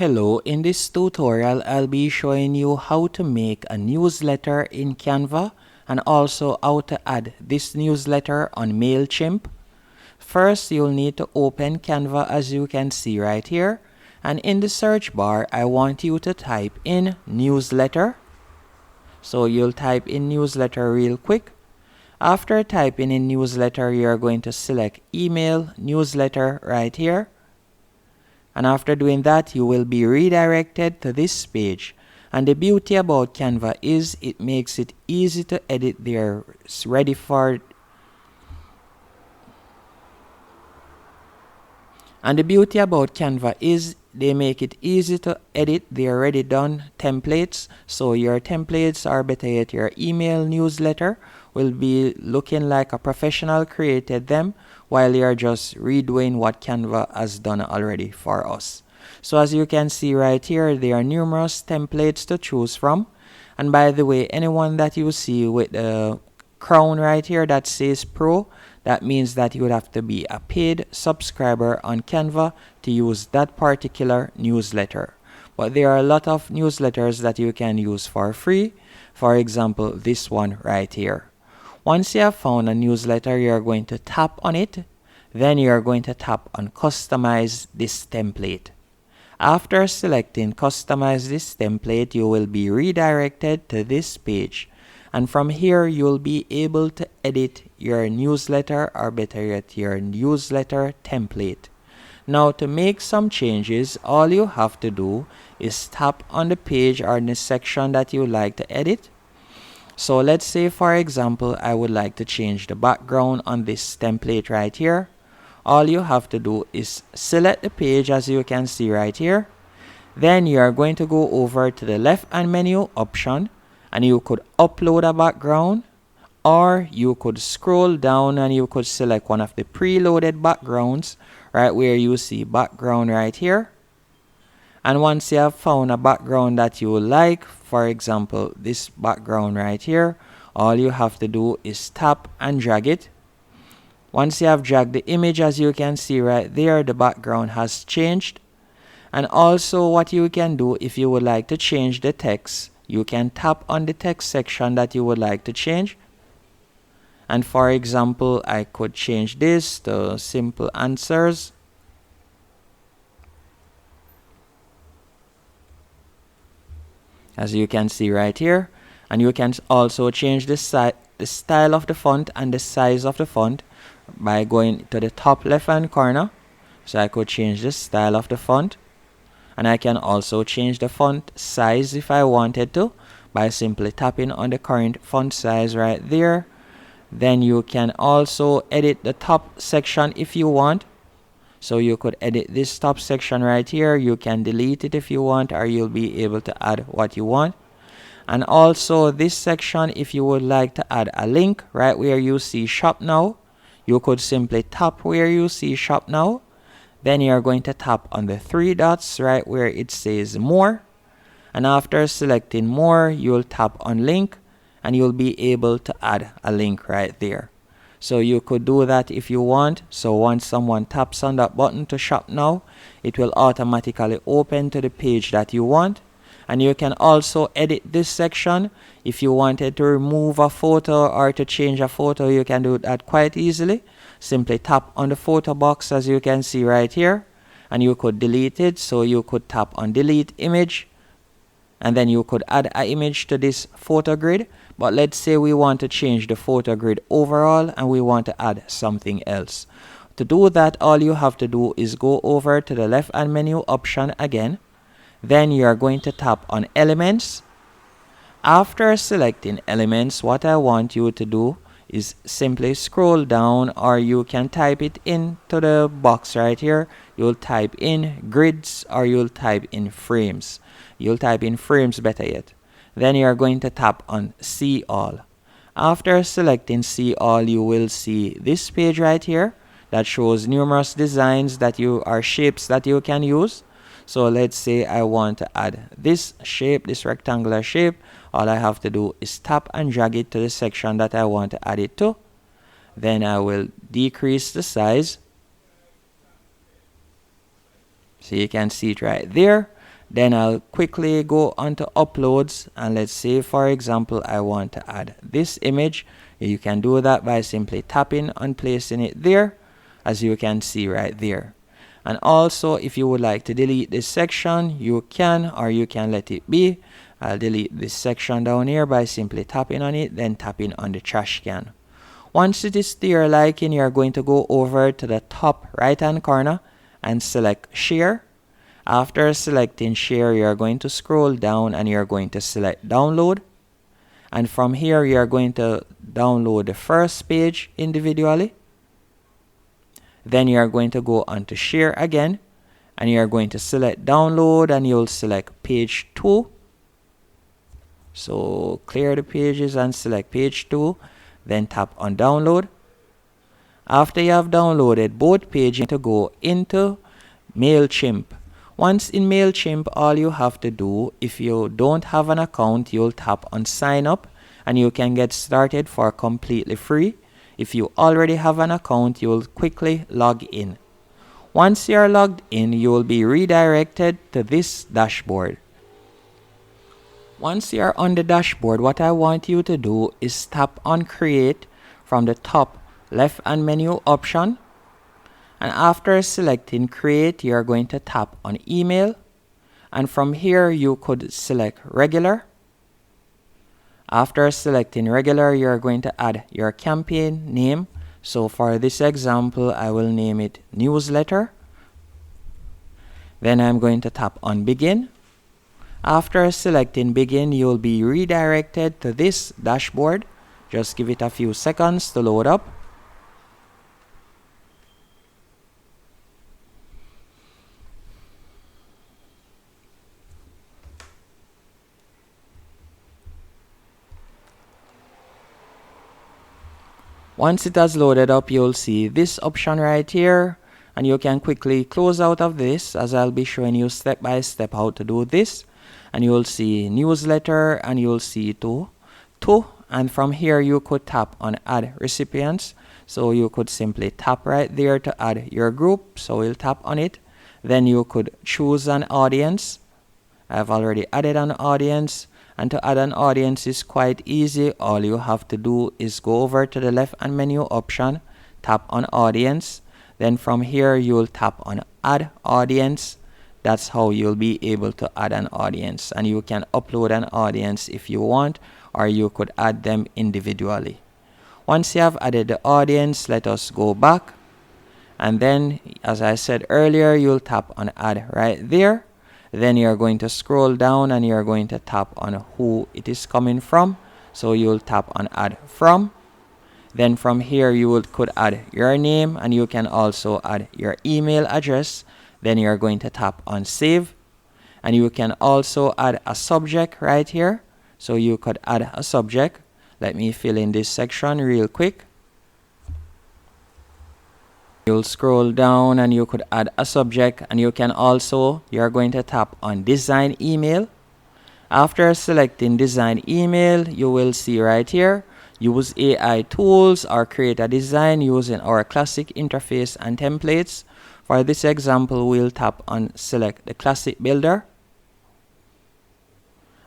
Hello, in this tutorial I'll be showing you how to make a newsletter in Canva and also how to add this newsletter on MAILCHIMP. First, you'll need to open Canva as you can see right here, and in the search bar I want you to type in newsletter. So you'll type in newsletter real quick. After typing in newsletter, you're going to select email newsletter right here. And after doing that, you will be redirected to this page. And the beauty about Canva is it makes it easy to edit there. It's ready for And the beauty about Canva is they make it easy to edit their already done templates. So your templates, or better yet your email newsletter, will be looking like a professional created them while you're just redoing what Canva has done already for us. So as you can see right here, there are numerous templates to choose from. And by the way, anyone that you see with the crown right here that says Pro, that means that you would have to be a paid subscriber on Canva to use that particular newsletter. But there are a lot of newsletters that you can use for free. For example, this one right here. Once you have found a newsletter, you're going to tap on it. Then you're going to tap on Customize this template. After selecting Customize this template, you will be redirected to this page. And from here, you'll be able to edit your newsletter, or better yet, your newsletter template. Now, to make some changes, all you have to do is tap on the page or the section that you like to edit. So let's say, for example, I would like to change the background on this template right here. All you have to do is select the page as you can see right here. Then you are going to go over to the left hand menu option, and you could upload a background, or you could scroll down and you could select one of the preloaded backgrounds right where you see background right here. And once you have found a background that you like, for example this background right here, all you have to do is tap and drag it. Once you have dragged the image, as you can see right there, the background has changed. And also what you can do, if you would like to change the text, you can tap on the text section that you would like to change. And for example, I could change this to simple answers. As you can see right here. And you can also change the style of the font and the size of the font by going to the top left hand corner. So I could change the style of the font. And I can also change the font size if I wanted to by simply tapping on the current font size right there. Then you can also edit the top section if you want. So you could edit this top section right here. You can delete it if you want, or you'll be able to add what you want. And also this section, if you would like to add a link right where you see shop now, you could simply tap where you see shop now. Then you're going to tap on the three dots right where it says more. And after selecting more, you'll tap on link, and you'll be able to add a link right there. So you could do that if you want. So once someone taps on that button to shop now, it will automatically open to the page that you want. And you can also edit this section. If you wanted to remove a photo or to change a photo, you can do that quite easily. Simply tap on the photo box as you can see right here, and you could delete it. So you could tap on delete image, and then you could add an image to this photo grid. But let's say we want to change the photo grid overall and we want to add something else. To do that, all you have to do is go over to the left hand menu option again. Then you are going to tap on elements. After selecting elements, what I want you to do is simply scroll down, or you can type it into the box right here. You'll type in grids, or you'll type in frames. You'll type in frames, better yet. Then you're going to tap on see all. After selecting see all, you will see this page right here that shows numerous designs that shapes that you can use. So let's say I want to add this shape, this rectangular shape. All I have to do is tap and drag it to the section that I want to add it to. Then I will decrease the size. So you can see it right there. Then I'll quickly go onto uploads, and let's say for example I want to add this image. You can do that by simply tapping and placing it there, as you can see right there. And also, if you would like to delete this section, you can, or you can let it be. I'll delete this section down here by simply tapping on it, then tapping on the trash can. Once it is to your liking, you're going to go over to the top right hand corner and select share. After selecting share, you're going to scroll down and you're going to select download. And from here, you're going to download the first page individually. Then you're going to go on to share again, and you're going to select download, and you'll select page 2. So clear the pages and select page 2, then tap on download. After you have downloaded both pages, to go into MAILCHIMP. Once in MAILCHIMP, all you have to do, if you don't have an account, you'll tap on sign up, and you can get started for completely free. If you already have an account, you'll quickly log in. Once you're logged in, you will be redirected to this dashboard. Once you're on the dashboard, what I want you to do is tap on create from the top left hand menu option. And after selecting create, you're going to tap on email. And from here, you could select regular. After selecting regular, you're going to add your campaign name. So for this example, I will name it newsletter. Then I'm going to tap on begin. After selecting begin, you'll be redirected to this dashboard. Just give it a few seconds to load up. Once it has loaded up, you'll see this option right here, and you can quickly close out of this, as I'll be showing you step by step how to do this. And you'll see newsletter, and you'll see to, and from here you could tap on add recipients. So you could simply tap right there to add your group. So we'll tap on it. Then you could choose an audience. I've already added an audience. And to add an audience is quite easy. All you have to do is go over to the left hand menu option, tap on audience. Then from here, you'll tap on add audience. That's how you'll be able to add an audience. And you can upload an audience if you want, or you could add them individually. Once you have added the audience, let us go back. And then, as I said earlier, you'll tap on add right there. Then you're going to scroll down and you're going to tap on who it is coming from. So you'll tap on add from. Then from here you could add your name, and you can also add your email address. Then you're going to tap on save. And you can also add a subject right here. So you could add a subject. Let me fill in this section real quick. You'll scroll down and you could add a subject, and you can also, you're going to tap on design email. After selecting design email, you will see right here, use AI tools or create a design using our classic interface and templates. For this example, we'll tap on select the classic builder.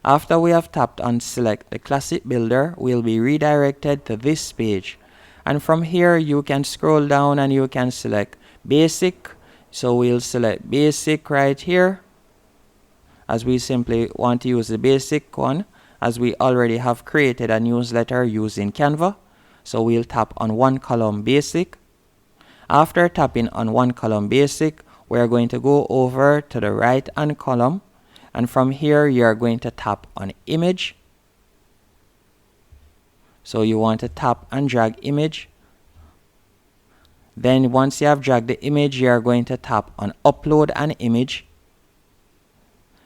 After we have tapped on select the classic builder, we'll be redirected to this page. And from here, you can scroll down and you can select basic. So we'll select basic right here, as we simply want to use the basic one, as we already have created a newsletter using Canva. So we'll tap on one column basic. After tapping on one column basic, we're going to go over to the right hand column. And from here, you're going to tap on image. So you want to tap and drag image. Then once you have dragged the image, you are going to tap on upload an image.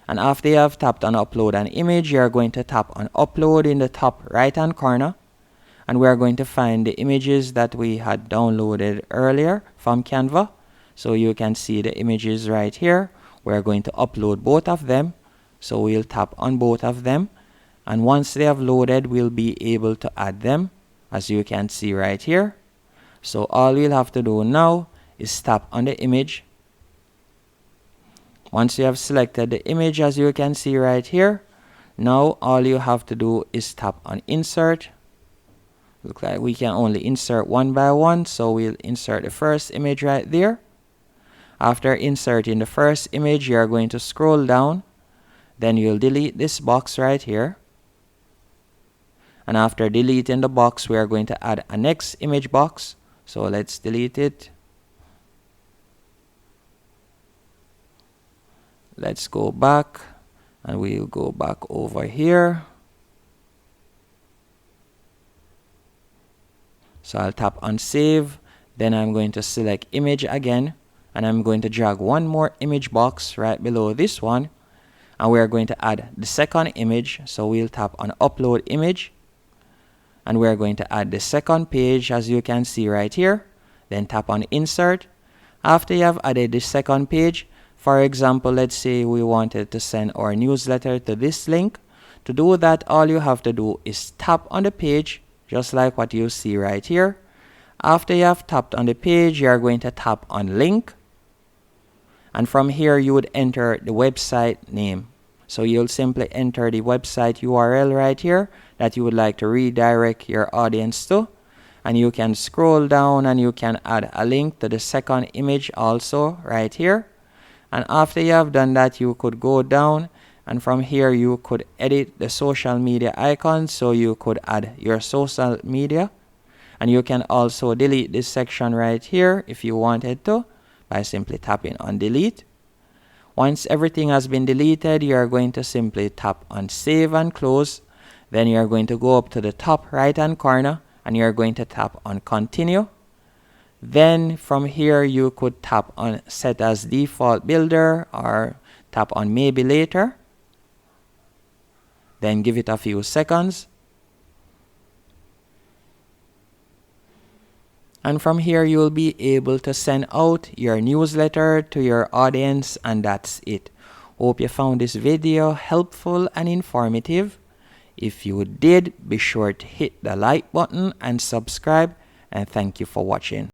And after you have tapped on upload an image, you are going to tap on upload in the top right hand corner. And we are going to find the images that we had downloaded earlier from Canva. So you can see the images right here. We are going to upload both of them. So we'll tap on both of them. And once they have loaded, we'll be able to add them, as you can see right here. So all we'll have to do now is tap on the image. Once you have selected the image, as you can see right here, now all you have to do is tap on insert. Look like we can only insert one by one, so we'll insert the first image right there. After inserting the first image, you are going to scroll down, then you'll delete this box right here. And after deleting the box, we are going to add a next image box. So let's delete it. Let's go back, and we'll go back over here. So I'll tap on save, then I'm going to select image again, and I'm going to drag one more image box right below this one, and we are going to add the second image. So we'll tap on upload image, and we are going to add the second page, as you can see right here. Then tap on insert. After you have added the second page, for example, let's say we wanted to send our newsletter to this link. To do that, all you have to do is tap on the page, just like what you see right here. After you have tapped on the page, you are going to tap on link. And from here, you would enter the website name. So you'll simply enter the website URL right here that you would like to redirect your audience to. And you can scroll down and you can add a link to the second image also right here. And after you have done that, you could go down, and from here you could edit the social media icon. So you could add your social media, and you can also delete this section right here if you wanted to by simply tapping on delete. Once everything has been deleted, you are going to simply tap on save and close. Then you are going to go up to the top right hand corner and you are going to tap on continue. Then from here you could tap on set as default builder or tap on maybe later. Then give it a few seconds. And from here you will be able to send out your newsletter to your audience, and that's it. Hope you found this video helpful and informative. If you did, be sure to hit the like button and subscribe, and thank you for watching.